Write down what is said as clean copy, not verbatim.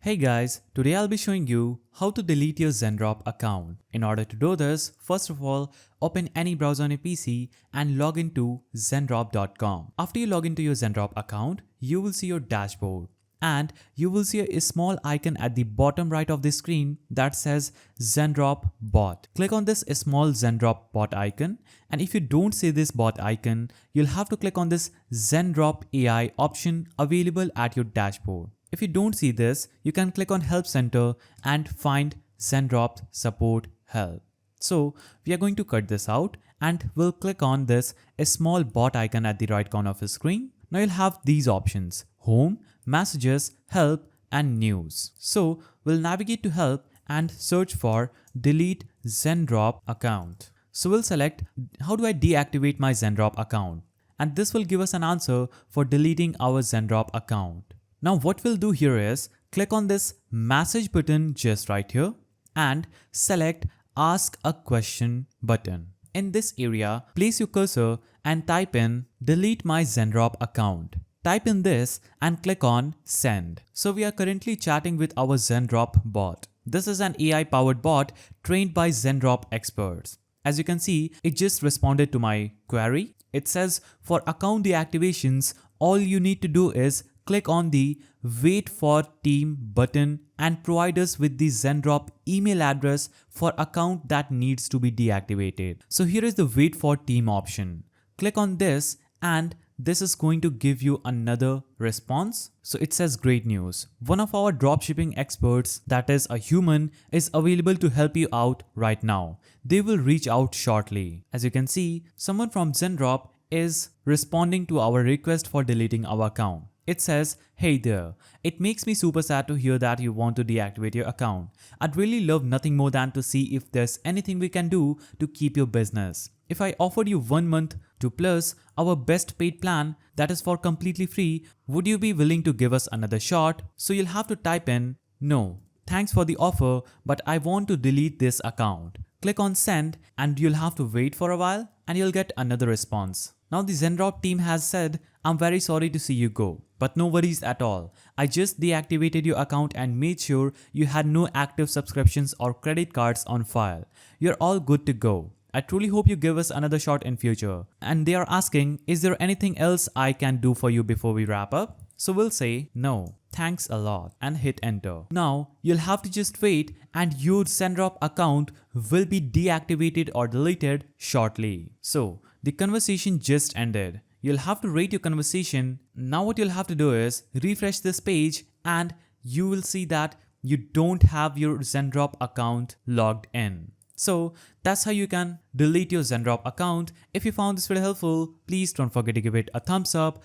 Hey guys, today I'll be showing you how to delete your Zendrop account. In order to do this, first of all, open any browser on your PC and log into zendrop.com. After you log into your Zendrop account, you will see your dashboard and you will see a small icon at the bottom right of the screen that says Zendrop bot. Click on this small Zendrop bot icon, and if you don't see this bot icon, you'll have to click on this Zendrop AI option available at your dashboard. If you don't see this, you can click on Help Center and find Zendrop Support Help. So we are going to cut this out and we'll click on this a small bot icon at the right corner of the screen. Now you'll have these options: Home, Messages, Help and News. So we'll navigate to Help and search for Delete Zendrop Account. So we'll select how do I deactivate my Zendrop account, and this will give us an answer for deleting our Zendrop account. Now what we'll do here is click on this message button just right here and select Ask a Question button. In this area, place your cursor and type in Delete my Zendrop account. Type in this and click on Send. So we are currently chatting with our Zendrop bot. This is an AI powered bot trained by Zendrop experts. As you can see, it just responded to my query. It says for account deactivations, all you need to do is click on the Wait for Team button and provide us with the Zendrop email address for account that needs to be deactivated. So here is the Wait for Team option. Click on this and this is going to give you another response. So it says great news. One of our dropshipping experts, that is a human, is available to help you out right now. They will reach out shortly. As you can see, someone from Zendrop is responding to our request for deleting our account. It says, hey there, it makes me super sad to hear that you want to deactivate your account. I'd really love nothing more than to see if there's anything we can do to keep your business. If I offered you 1 month to plus our best paid plan that is for completely free, would you be willing to give us another shot? So you'll have to type in, no, thanks for the offer, but I want to delete this account. Click on send and you'll have to wait for a while and you'll get another response. Now the Zendrop team has said, I'm very sorry to see you go, but no worries at all. I just deactivated your account and made sure you had no active subscriptions or credit cards on file. You're all good to go. I truly hope you give us another shot in future. And they are asking, is there anything else I can do for you before we wrap up? So we'll say no, thanks a lot and hit enter. Now you'll have to just wait and your Zendrop account will be deactivated or deleted shortly. So the conversation just ended. You'll have to rate your conversation. Now what you'll have to do is refresh this page and you will see that you don't have your Zendrop account logged in. So that's how you can delete your Zendrop account. If you found this video helpful, please don't forget to give it a thumbs up.